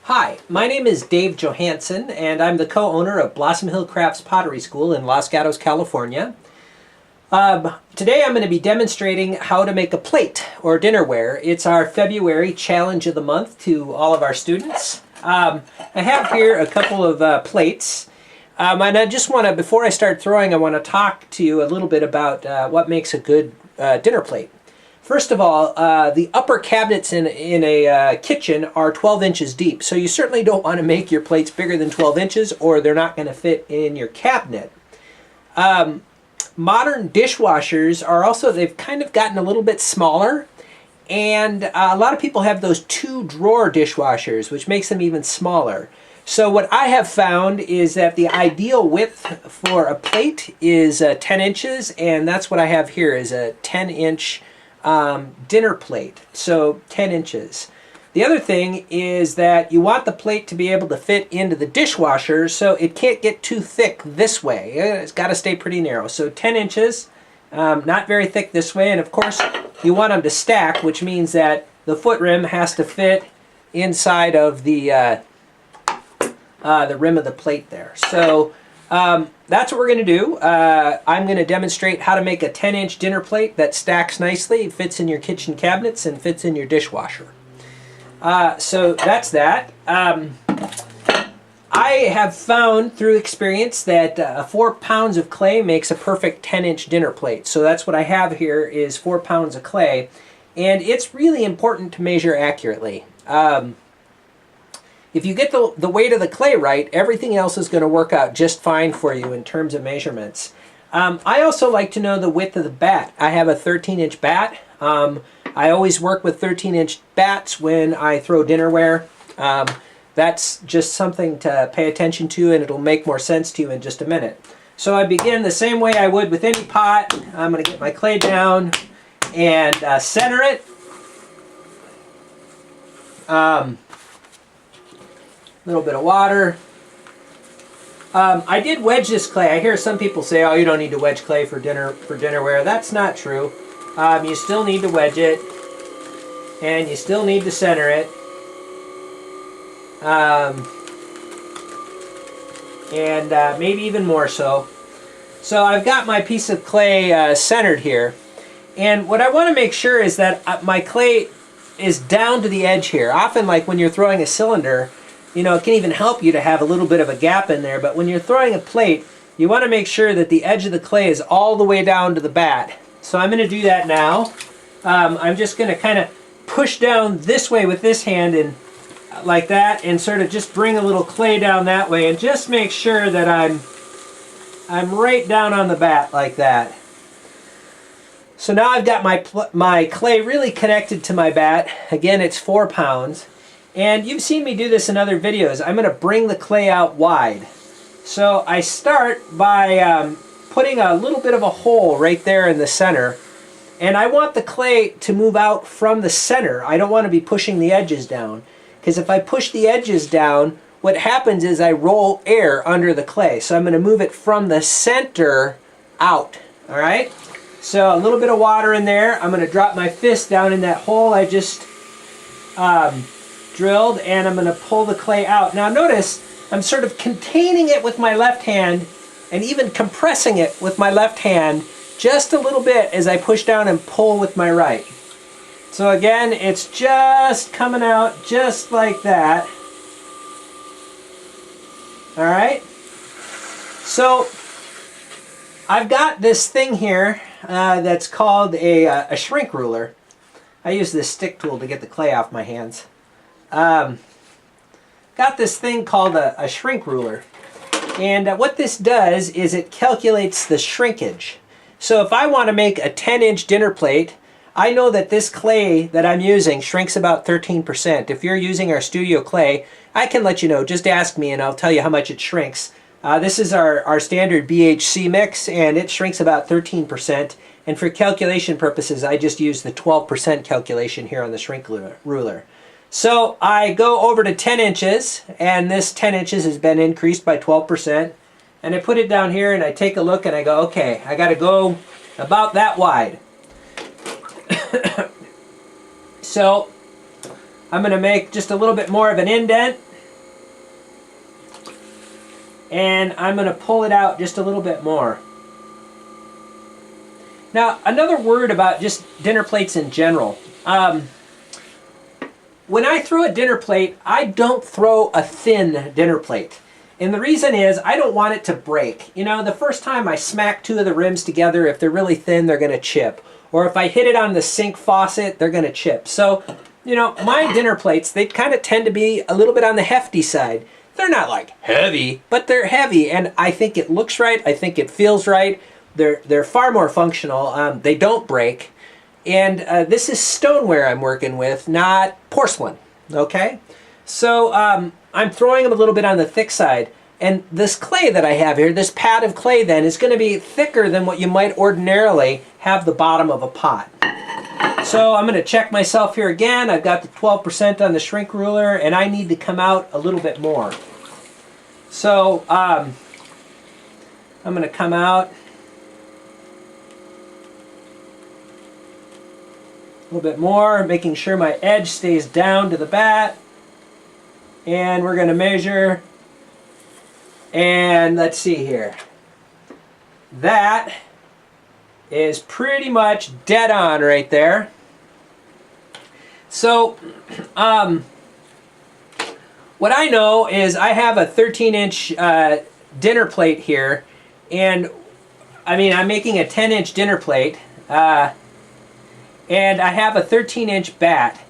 Hi, my name is Dave Johansson, and I'm the co-owner of Blossom Hill Crafts Pottery School in Los Gatos, California. Today I'm going to be demonstrating how to make a plate or dinnerware. It's our February challenge of the month to all of our students. I have here a couple of plates, and I just want to, before I start throwing, I want to talk to you a little bit about what makes a good dinner plate. First of all, the upper cabinets in a kitchen are 12 inches deep, so you certainly don't want to make your plates bigger than 12 inches or they're not going to fit in your cabinet. Modern dishwashers are also, they've kind of gotten a little bit smaller, and a lot of people have those 2-drawer dishwashers, which makes them even smaller. So what I have found is that the ideal width for a plate is 10 inches, and that's what I have here is a 10-inch dinner plate, so 10 inches. The other thing is that you want the plate to be able to fit into the dishwasher, so it can't get too thick this way. It's got to stay pretty narrow. So 10 inches, not very thick this way, and of course you want them to stack, which means that the foot rim has to fit inside of the rim of the plate there. So that's what we're going to do. I'm going to demonstrate how to make a 10-inch dinner plate that stacks nicely, fits in your kitchen cabinets, and fits in your dishwasher. So that's that. I have found through experience that 4 pounds of clay makes a perfect 10-inch dinner plate. So that's what I have here is 4 pounds of clay. And it's really important to measure accurately. If you get the weight of the clay right, everything else is going to work out just fine for you in terms of measurements. I also like to know the width of the bat. I have a 13-inch bat. I always work with 13-inch bats when I throw dinnerware. That's just something to pay attention to, and it'll make more sense to you in just a minute. So I begin the same way I would with any pot. I'm going to get my clay down and center it. Little bit of water. I did wedge this clay. I hear some people say, "Oh, you don't need to wedge clay for dinnerware." That's not true. You still need to wedge it, and you still need to center it. Maybe even more so. So I've got my piece of clay centered here, and what I want to make sure is that my clay is down to the edge here. Often, like when you're throwing a cylinder, you know, it can even help you to have a little bit of a gap in there, but when you're throwing a plate, you want to make sure that the edge of the clay is all the way down to the bat. So I'm going to do that now. I'm just going to kind of push down this way with this hand and like that, and sort of just bring a little clay down that way, and just make sure that I'm right down on the bat like that. So now I've got my clay really connected to my bat. Again, it's 4 pounds. And you've seen me do this in other videos. I'm going to bring the clay out wide. So I start by putting a little bit of a hole right there in the center. And I want the clay to move out from the center. I don't want to be pushing the edges down. Because if I push the edges down, what happens is I roll air under the clay. So I'm going to move it from the center out. All right? So a little bit of water in there. I'm going to drop my fist down in that hole I just drilled, and I'm going to pull the clay out. Now notice I'm sort of containing it with my left hand and even compressing it with my left hand just a little bit as I push down and pull with my right. So again, it's just coming out just like that. All right. So I've got this thing here that's called a shrink ruler. I use this stick tool to get the clay off my hands. Got this thing called a shrink ruler, and what this does is it calculates the shrinkage. So if I want to make a 10-inch dinner plate, I know that this clay that I'm using shrinks about 13%. If you're using our studio clay, I can let you know. Just ask me and I'll tell you how much it shrinks. This is our standard BHC mix, and it shrinks about 13%. And for calculation purposes, I just use the 12% calculation here on the shrink ruler. So I go over to 10 inches, and this 10 inches has been increased by 12%. And I put it down here, and I take a look, and I go, okay, I got to go about that wide. So I'm going to make just a little bit more of an indent. and I'm going to pull it out just a little bit more. Now, another word about just dinner plates in general. When I throw a dinner plate, I don't throw a thin dinner plate. And the reason is I don't want it to break. You know, the first time I smack two of the rims together, if they're really thin, they're going to chip. Or if I hit it on the sink faucet, they're going to chip. So, you know, my dinner plates, they kind of tend to be a little bit on the hefty side. They're not like heavy, but they're heavy. And I think it looks right. I think it feels right. They're far more functional. They don't break. And this is stoneware I'm working with, not porcelain. Okay? So I'm throwing them a little bit on the thick side. And this clay that I have here, this pad of clay then, is going to be thicker than what you might ordinarily have the bottom of a pot. So I'm going to check myself here again. I've got the 12% on the shrink ruler, and I need to come out a little bit more. So I'm going to come out a little bit more, making sure my edge stays down to the bat. And we're going to measure, and let's see here. That is pretty much dead on right there. So what I know is I have a 13-inch dinner plate here, and I mean I'm making a 10-inch dinner plate, and I have a 13-inch bat.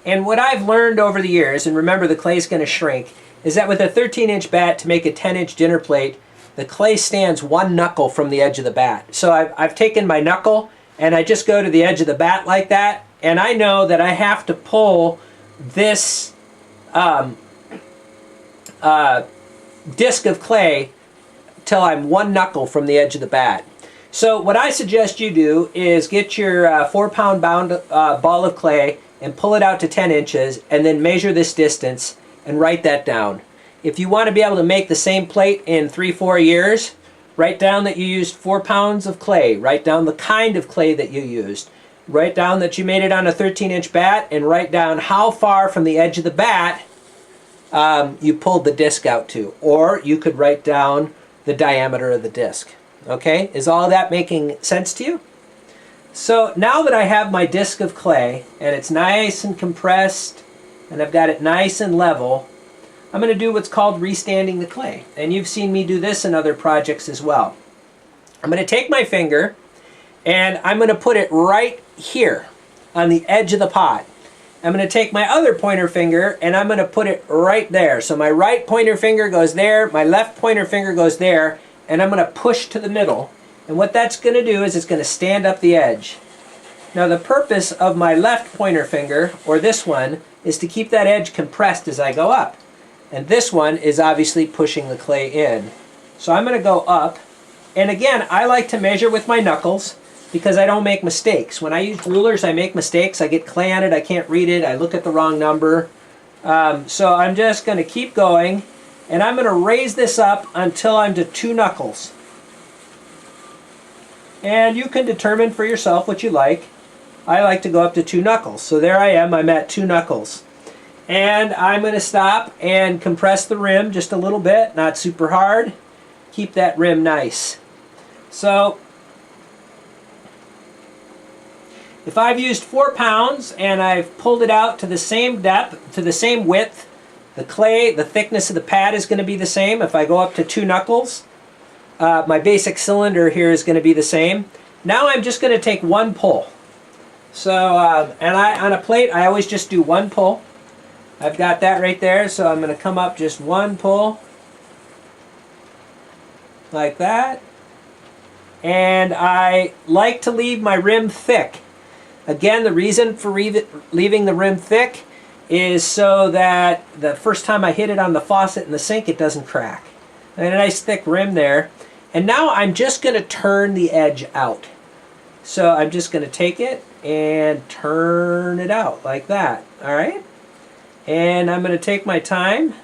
And what I've learned over the years, and remember the clay's going to shrink, is that with a 13-inch bat to make a 10-inch dinner plate, the clay stands one knuckle from the edge of the bat. So I've taken my knuckle and I just go to the edge of the bat like that, and I know that I have to pull this disc of clay till I'm one knuckle from the edge of the bat. So what I suggest you do is get your 4-pound ball of clay and pull it out to 10 inches and then measure this distance and write that down. If you want to be able to make the same plate in 3-4 years, write down that you used 4 pounds of clay. Write down the kind of clay that you used. Write down that you made it on a 13-inch bat, and write down how far from the edge of the bat you pulled the disc out to. Or you could write down the diameter of the disc. Okay? Is all that making sense to you? So now that I have my disc of clay and it's nice and compressed and I've got it nice and level, I'm going to do what's called restanding the clay. And you've seen me do this in other projects as well. I'm going to take my finger and I'm going to put it right here on the edge of the pot. I'm going to take my other pointer finger and I'm going to put it right there. So my right pointer finger goes there, my left pointer finger goes there, and I'm going to push to the middle. And what that's going to do is it's going to stand up the edge. Now the purpose of my left pointer finger, or this one, is to keep that edge compressed as I go up. And this one is obviously pushing the clay in. So I'm going to go up. And again, I like to measure with my knuckles because I don't make mistakes. When I use rulers, I make mistakes. I get clay on it, I can't read it, I look at the wrong number. So I'm just going to keep going. And I'm going to raise this up until I'm to 2 knuckles. And you can determine for yourself what you like. I like to go up to 2 knuckles. So there I am, I'm at 2 knuckles. And I'm going to stop and compress the rim just a little bit, not super hard. Keep that rim nice. So if I've used 4 pounds and I've pulled it out to the same depth, to the same width, the clay, the thickness of the pad is going to be the same. If I go up to 2 knuckles, my basic cylinder here is going to be the same. Now I'm just going to take 1 pull. So, on a plate, I always just do 1 pull. I've got that right there, so I'm going to come up just 1 pull. Like that. And I like to leave my rim thick. Again, the reason for leaving the rim thick is so that the first time I hit it on the faucet in the sink, it doesn't crack. And a nice thick rim there. And now I'm just going to turn the edge out. So I'm just going to take it and turn it out like that. Alright? And I'm going to take my time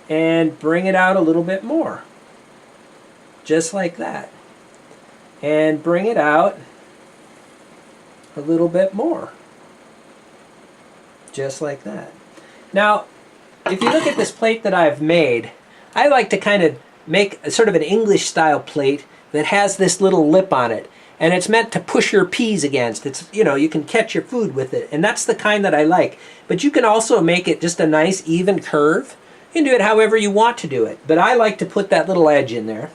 and bring it out a little bit more. Just like that. And bring it out a little bit more. Just like that. Now, if you look at this plate that I've made, I like to kind of make a sort of an English style plate that has this little lip on it. And it's meant to push your peas against. It's, you know, you can catch your food with it. And that's the kind that I like. But you can also make it just a nice even curve. You can do it however you want to do it. But I like to put that little edge in there.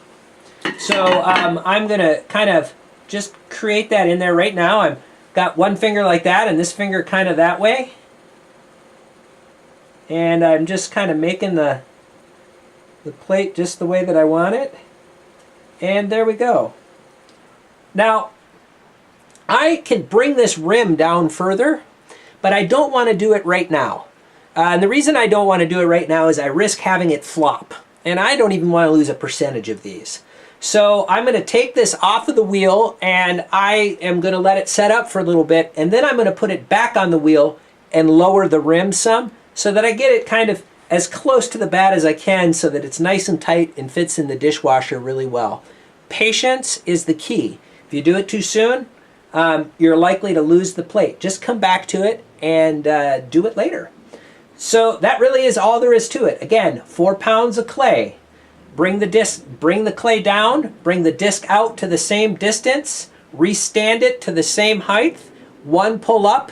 So I'm going to kind of just create that in there right now. I've got one finger like that and this finger kind of that way. And I'm just kind of making the plate just the way that I want it. And there we go. Now, I can bring this rim down further, but I don't want to do it right now. And the reason I don't want to do it right now is I risk having it flop. And I don't even want to lose a percentage of these. So I'm going to take this off of the wheel and I am going to let it set up for a little bit. And then I'm going to put it back on the wheel and lower the rim some so that I get it kind of as close to the bat as I can so that it's nice and tight and fits in the dishwasher really well. Patience is the key. If you do it too soon, you're likely to lose the plate. Just come back to it and do it later. So that really is all there is to it. Again, 4 pounds of clay. Bring the clay down, bring the disc out to the same distance, restand it to the same height, one pull up,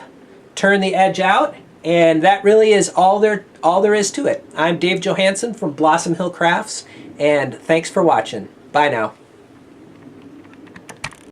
turn the edge out, and that really is all there is to it. I'm Dave Johansen from Blossom Hill Crafts, and thanks for watching. Bye now.